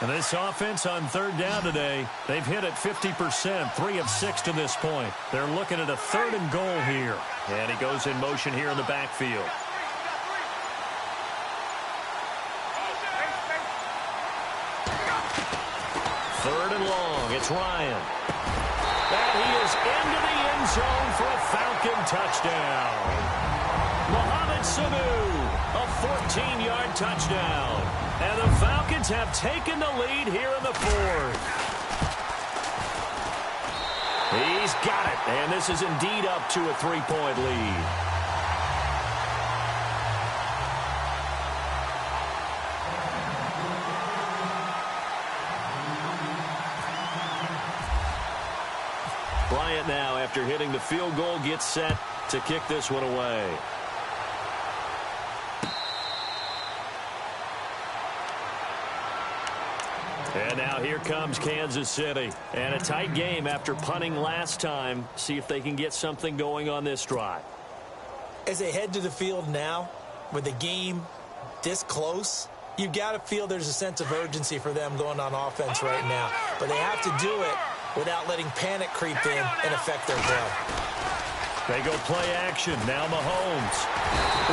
And this offense on 3rd down today, they've hit it 50%, 3 of 6 to this point. They're looking at a 3rd and goal here. And he goes in motion here in the backfield. Third and long, it's Ryan. And he is into the end zone for a Falcon touchdown. Mohamed Sanu, a 14-yard touchdown. And the Falcons have taken the lead here in the 4th. He's got it, and this is indeed up to a 3-point lead. Bryant now, after hitting the field goal, gets set to kick this one away. And now here comes Kansas City. And a tight game after punting last time. See if they can get something going on this drive. As they head to the field now, with the game this close, you've got to feel there's a sense of urgency for them going on offense right now. But they have to do it without letting panic creep in and affect their play. They go play action. Now Mahomes.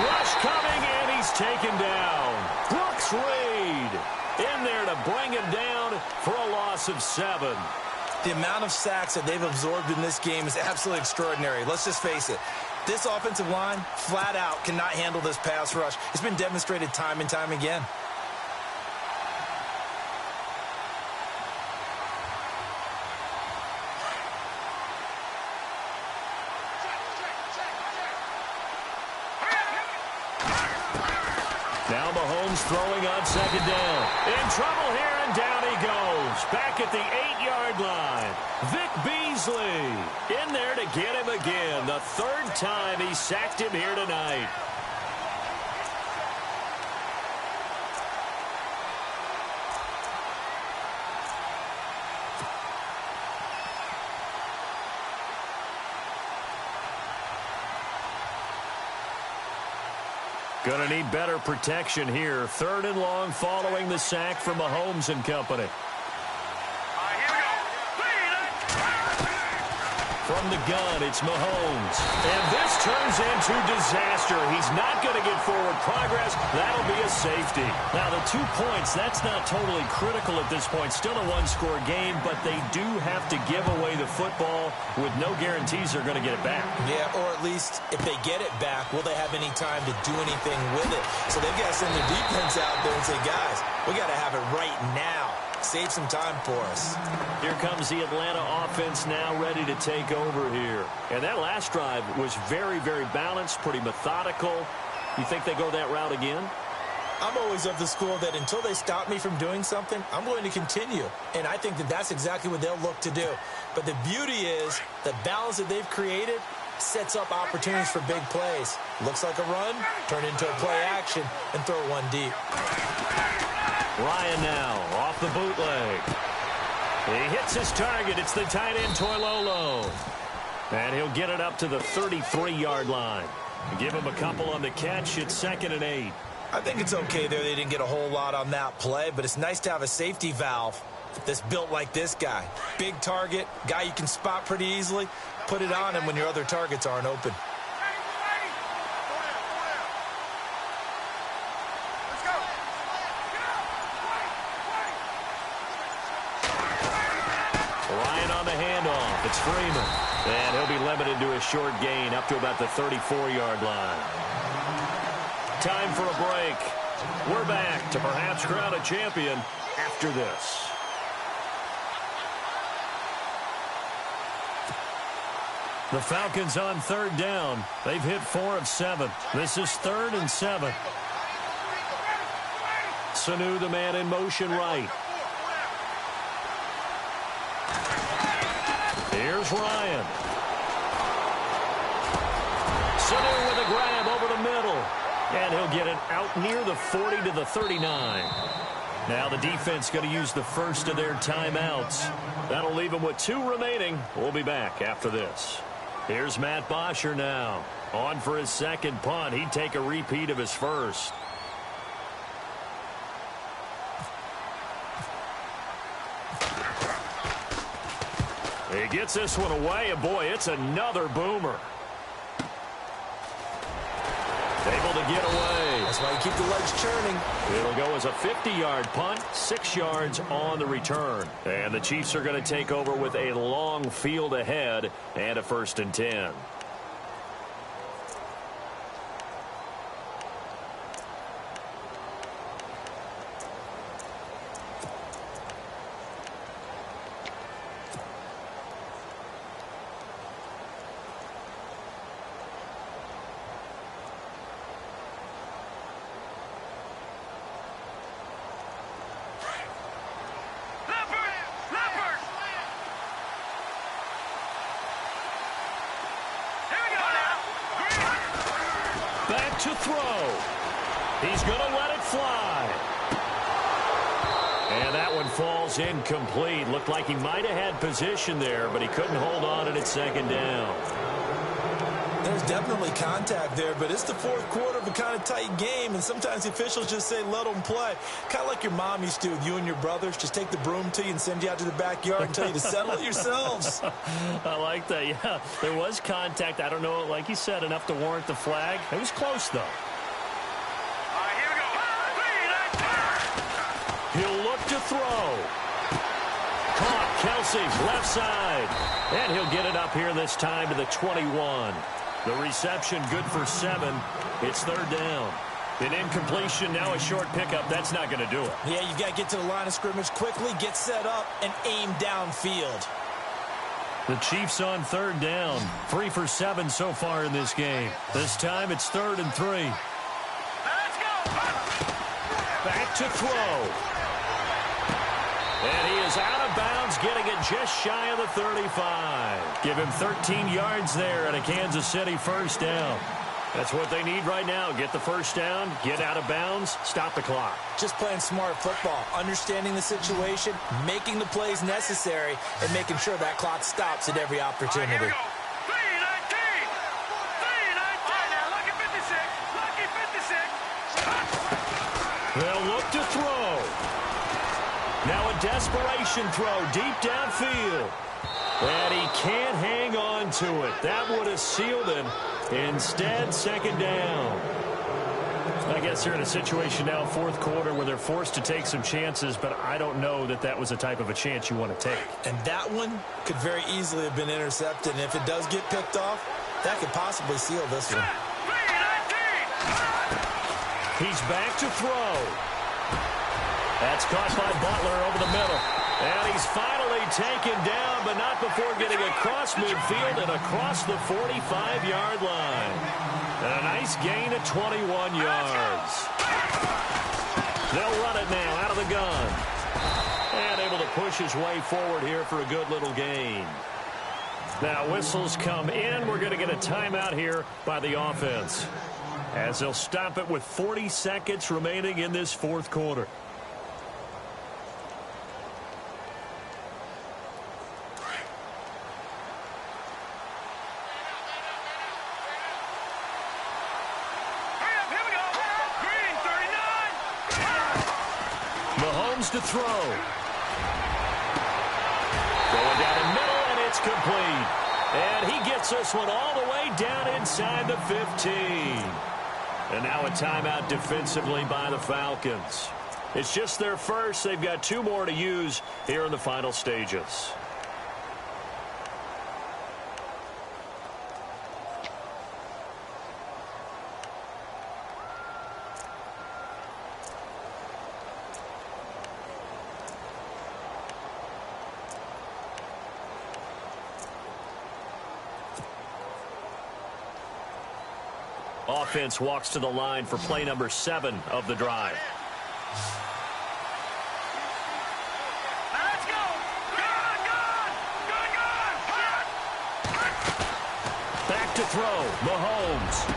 Rush coming, and he's taken down. Brooks Reed in there to bring him down for a loss of 7. The amount of sacks that they've absorbed in this game is absolutely extraordinary. Let's just face it. This offensive line, flat out, cannot handle this pass rush. It's been demonstrated time and time again. Now Mahomes throwing on 2nd down. In trouble here, and down he goes. Back at the 8-yard line. Vic Beasley in there to get him again. The 3rd time he sacked him here tonight. Going to need better protection here. 3rd and long following the sack from Mahomes and company. From the gun, it's Mahomes. And this turns into disaster. He's not going to get forward progress. That'll be a safety. Now, the 2 points, that's not totally critical at this point. Still a one-score game, but they do have to give away the football with no guarantees they're going to get it back. Yeah, or at least if they get it back, will they have any time to do anything with it? So they've got to send their defense out there and say, guys, we got to have it right now. Save some time for us. Here comes the Atlanta offense now ready to take over here. And that last drive was very, very balanced, pretty methodical. You think they go that route again? I'm always of the school that until they stop me from doing something, I'm going to continue. And I think that that's exactly what they'll look to do. But the beauty is the balance that they've created sets up opportunities for big plays. Looks like a run, turn into a play action, and throw one deep. Ryan now off the bootleg. He hits his target. It's the tight end, Toilolo. And he'll get it up to the 33-yard line. Give him a couple on the catch. It's 2nd and 8. I think it's okay there. They didn't get a whole lot on that play, but it's nice to have a safety valve that's built like this guy. Big target, guy you can spot pretty easily. Put it on him when your other targets aren't open. Ryan on the handoff. It's Freeman. And he'll be limited to a short gain up to about the 34-yard line. Time for a break. We're back to perhaps crown a champion after this. The Falcons on third down. They've hit 4 of 7. This is 3rd and 7. Sanu, the man in motion right. Here's Ryan. Sanu with a grab over the middle. And he'll get it out near the 40 to the 39. Now the defense going to use the first of their timeouts. That'll leave them with 2 remaining. We'll be back after this. Here's Matt Bosher now. On for his second punt. He'd take a repeat of his first. He gets this one away, and boy, it's another boomer. Able to get away. That's why you keep the legs churning. It'll go as a 50-yard punt, 6 yards on the return. And the Chiefs are going to take over with a long field ahead and a 1st and 10. To throw. He's going to let it fly. And that one falls incomplete. Looked like he might have had position there, but he couldn't hold on and it's 2nd down. There's definitely contact there, but it's the 4th quarter of a kind of tight game, and sometimes the officials just say let them play. Kind of like your mom used to with you and your brothers. Just take the broom to you and send you out to the backyard and tell you to settle it yourselves. I like that, yeah. There was contact. I don't know, like you said, enough to warrant the flag. It was close, though. All right, here we go. He'll look to throw. Caught. Kelsey, left side. And he'll get it up here this time to the 21. The reception good for 7. It's 3rd down. An incompletion, now a short pickup. That's not going to do it. Yeah, you've got to get to the line of scrimmage quickly, get set up, and aim downfield. The Chiefs on 3rd down. 3 for 7 so far in this game. This time it's 3rd and 3. Let's go. Back to throw. And he is out of bounds, getting it just shy of the 35. Give him 13 yards there and a Kansas City 1st down. That's what they need right now. Get the 1st down, get out of bounds, stop the clock. Just playing smart football, understanding the situation, making the plays necessary, and making sure that clock stops at every opportunity. All right, here we go. 3-19. 3-19. Now look at 56. Lucky 56. They'll look to throw. Now a desperation throw deep downfield. And he can't hang on to it. That would have sealed him. Instead, 2nd down. I guess they're in a situation now, 4th quarter, where they're forced to take some chances, but I don't know that that was the type of a chance you want to take. And that one could very easily have been intercepted. And if it does get picked off, that could possibly seal this one. 3-19. He's back to throw. That's caught by Butler over the middle. And he's finally taken down, but not before getting across midfield and across the 45-yard line. And a nice gain of 21 yards. They'll run it now out of the gun. And able to push his way forward here for a good little gain. Now whistles come in. We're going to get a timeout here by the offense, as they'll stop it with 40 seconds remaining in this 4th quarter. To throw. Going down the middle, and it's complete. And he gets this one all the way down inside the 15. And now a timeout defensively by the Falcons. It's just their first. They've got 2 more to use here in the final stages. Offense walks to the line for play number 7 of the drive. Let's go. Good. Back to throw. Mahomes.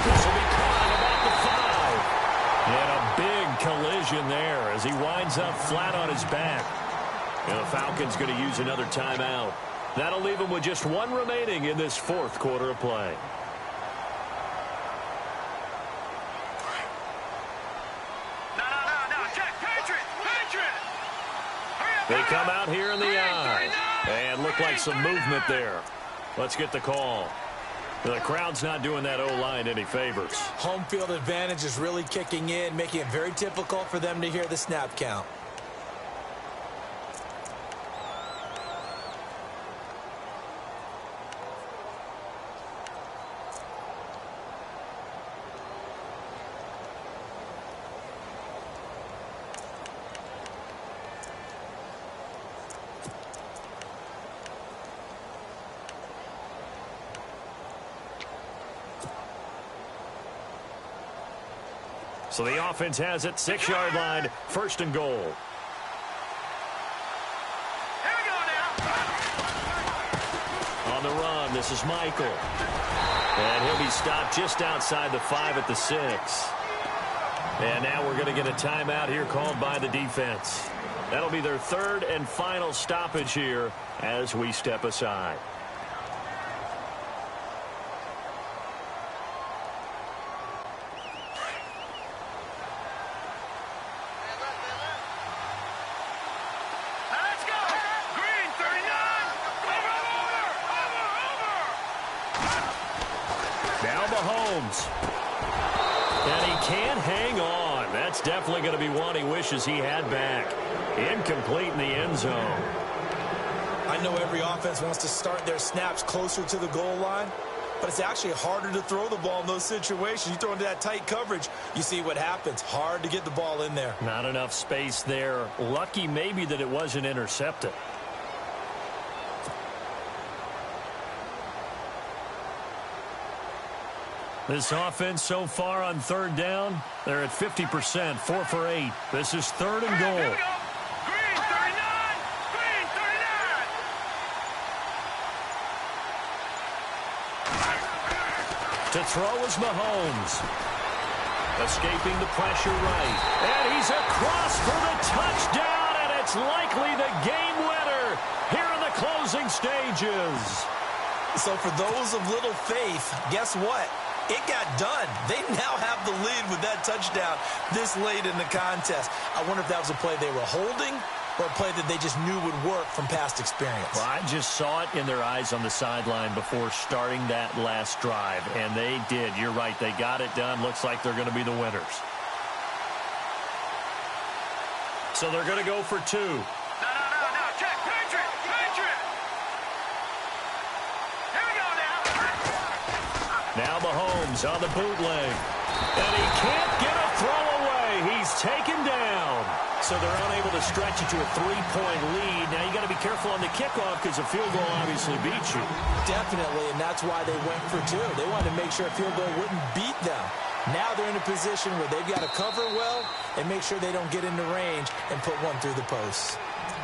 This will be caught about the 5. And a big collision there as he winds up flat on his back. And the Falcons going to use another timeout. That'll leave them with just 1 remaining in this 4th quarter of play. No. Check. Patriot. They come out here in the eye. And look like some movement there. Let's get the call. The crowd's not doing that O-line any favors. Home field advantage is really kicking in, making it very difficult for them to hear the snap count. So the offense has it, 6-yard line, 1st and goal. Here we go now. On the run, this is Michael. And he'll be stopped just outside the 5 at the 6. And now we're going to get a timeout here called by the defense. That'll be their 3rd and final stoppage here as we step aside. And he can't hang on. That's definitely going to be one he wishes he had back. Incomplete in the end zone. I know every offense wants to start their snaps closer to the goal line, but it's actually harder to throw the ball in those situations. You throw into that tight coverage, you see what happens. Hard to get the ball in there. Not enough space there. Lucky maybe that it wasn't intercepted. This offense so far on 3rd down, they're at 50%, 4 for 8. This is 3rd and goal. Green 39. To throw is Mahomes. Escaping the pressure right. And he's across for the touchdown, and it's likely the game winner here in the closing stages. So for those of little faith, guess what? It got done. They now have the lead with that touchdown this late in the contest. I wonder if that was a play they were holding or a play that they just knew would work from past experience. Well, I just saw it in their eyes on the sideline before starting that last drive, and they did. You're right. They got it done. Looks like they're going to be the winners. So they're going to go for 2. No. Check. Patriot. Here we go now. Now Mahomes on the bootleg. And he can't get a throw away. He's taken down. So they're unable to stretch it to a 3-point lead. Now you got to be careful on the kickoff because a field goal obviously beats you. Definitely, and that's why they went for 2. They wanted to make sure a field goal wouldn't beat them. Now they're in a position where they've got to cover well and make sure they don't get into range and put one through the posts.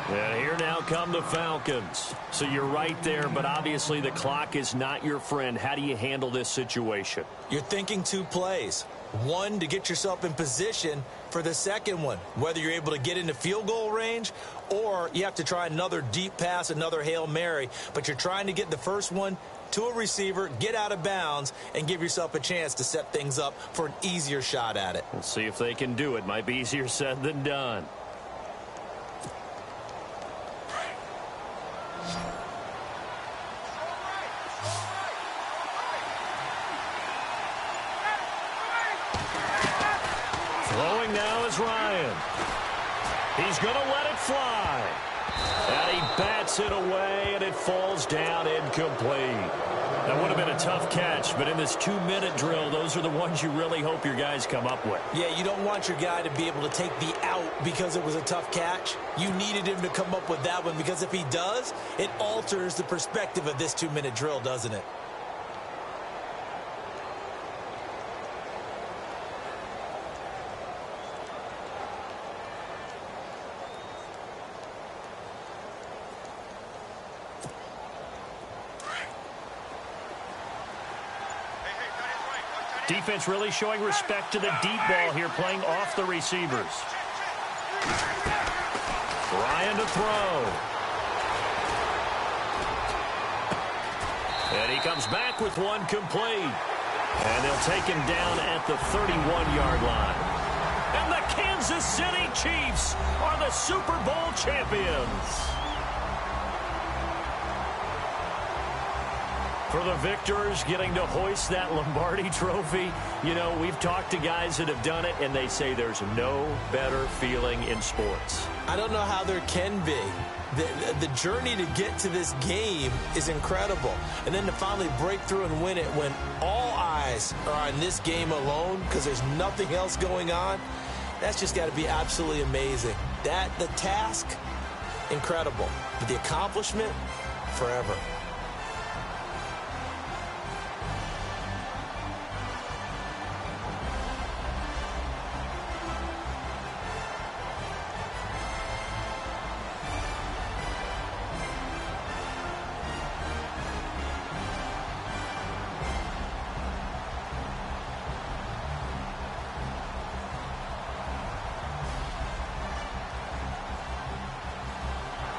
And here now come the Falcons. So you're right there, but obviously the clock is not your friend. How do you handle this situation? You're thinking 2 plays. One, to get yourself in position for the second one, whether you're able to get into field goal range or you have to try another deep pass, another Hail Mary, but you're trying to get the first one to a receiver, get out of bounds, and give yourself a chance to set things up for an easier shot at it. We'll see if they can do it. Might be easier said than done. Throwing now is Ryan. He's going to let it fly. And he bats it away, and it falls down incomplete. That would have been a tough catch, but in this 2-minute drill, those are the ones you really hope your guys come up with. Yeah, you don't want your guy to be able to take the out because it was a tough catch. You needed him to come up with that one because if he does, it alters the perspective of this 2-minute drill, doesn't it? Defense really showing respect to the deep ball here, playing off the receivers. Ryan to throw. And he comes back with one complete. And they'll take him down at the 31-yard line. And the Kansas City Chiefs are the Super Bowl champions. For the victors getting to hoist that Lombardi trophy, you know, we've talked to guys that have done it, and they say there's no better feeling in sports. I don't know how there can be. The journey to get to this game is incredible. And then to finally break through and win it when all eyes are on this game alone because there's nothing else going on, that's just got to be absolutely amazing. The task, incredible. But the accomplishment, forever.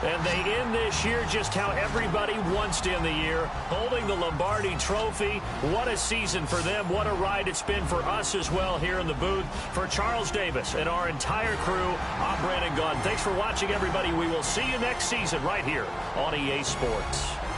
And they end this year just how everybody wants to end the year, holding the Lombardi trophy. What a season for them. What a ride it's been for us as well here in the booth. For Charles Davis and our entire crew, I'm Brandon Gaudin. Thanks for watching, everybody. We will see you next season right here on EA Sports.